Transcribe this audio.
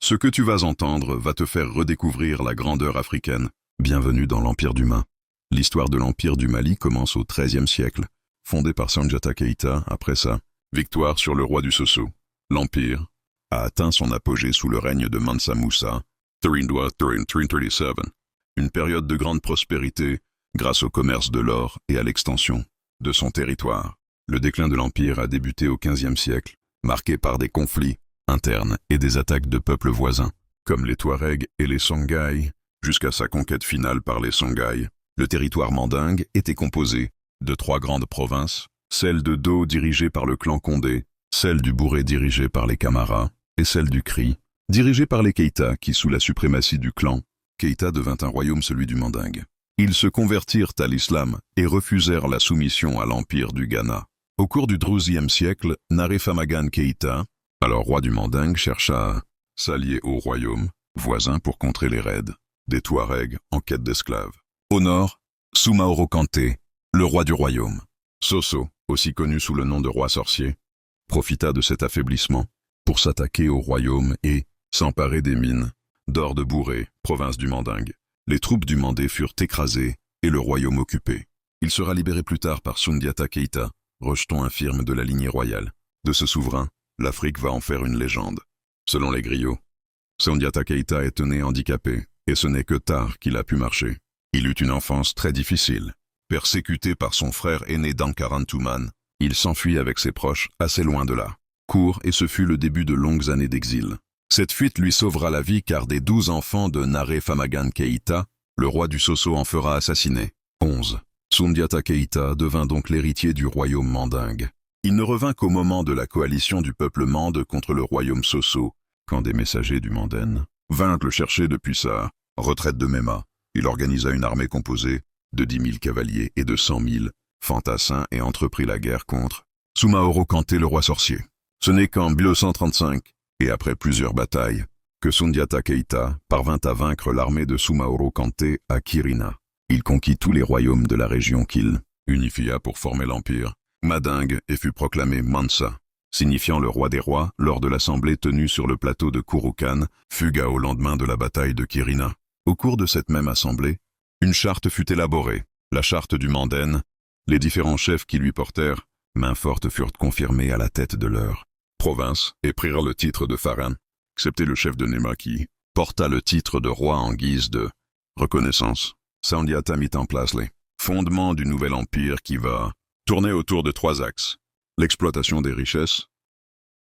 Ce que tu vas entendre va te faire redécouvrir la grandeur africaine. Bienvenue dans l'Empire du Mali. L'histoire de l'Empire du Mali commence au XIIIe siècle, fondé par Soundiata Keïta après sa victoire sur le roi du Soso. L'Empire a atteint son apogée sous le règne de Mansa Moussa, 1337, une période de grande prospérité grâce au commerce de l'or et à l'extension de son territoire. Le déclin de l'Empire a débuté au XVe siècle, marqué par des conflits internes et des attaques de peuples voisins, comme les Touaregs et les Songhai, jusqu'à sa conquête finale par les Songhai. Le territoire mandingue était composé de 3 grandes provinces, celle de Do dirigée par le clan Condé, celle du Bouré dirigée par les Camara, et celle du Cri, dirigée par les Keïta qui, sous la suprématie du clan Keïta, devint un royaume, celui du Mandingue. Ils se convertirent à l'islam et refusèrent la soumission à l'empire du Ghana. Au cours du XIIe siècle, Naré Famagan Keïta, alors roi du Mandingue, chercha à s'allier au royaume voisin pour contrer les raids des Touaregs en quête d'esclaves. Au nord, Soumaoro Kanté, le roi du royaume. Soso, aussi connu sous le nom de roi sorcier, profita de cet affaiblissement pour s'attaquer au royaume et s'emparer des mines d'or de Bouré, province du Mandingue. Les troupes du Mandé furent écrasées et le royaume occupé. Il sera libéré plus tard par Soundiata Keïta, rejeton infirme de la lignée royale. De ce souverain, l'Afrique va en faire une légende. Selon les griots, Soundiata Keïta est né handicapé, et ce n'est que tard qu'il a pu marcher. Il eut une enfance très difficile. Persécuté par son frère aîné Dankarantouman, il s'enfuit avec ses proches assez loin de là. Court, et ce fut le début de longues années d'exil. Cette fuite lui sauvera la vie car des 12 enfants de Naré Famagan Keïta, le roi du Soso en fera assassiner. 11. Soundiata Keïta devint donc l'héritier du royaume mandingue. Il ne revint qu'au moment de la coalition du peuple mande contre le royaume Soso, quand des messagers du Manden vinrent le chercher depuis sa retraite de Mema. Il organisa une armée composée de 10 000 cavaliers et de 100 000 fantassins et entreprit la guerre contre Soumaoro Kanté, le roi sorcier. Ce n'est qu'en 1235, et après plusieurs batailles, que Soundiata Keïta parvint à vaincre l'armée de Soumaoro Kanté à Kirina. Il conquit tous les royaumes de la région qu'il unifia pour former l'empire Mandingue et fut proclamé Mansa, signifiant le roi des rois, lors de l'assemblée tenue sur le plateau de Kouroukan, Fuga au lendemain de la bataille de Kirina. Au cours de cette même assemblée, une charte fut élaborée, la charte du Manden. Les différents chefs qui lui portèrent main forte furent confirmés à la tête de leur province et prirent le titre de Faran, excepté le chef de Nema qui porta le titre de roi en guise de reconnaissance. Soundiata mit en place les fondements du nouvel empire qui va tourner autour de 3 axes. L'exploitation des richesses,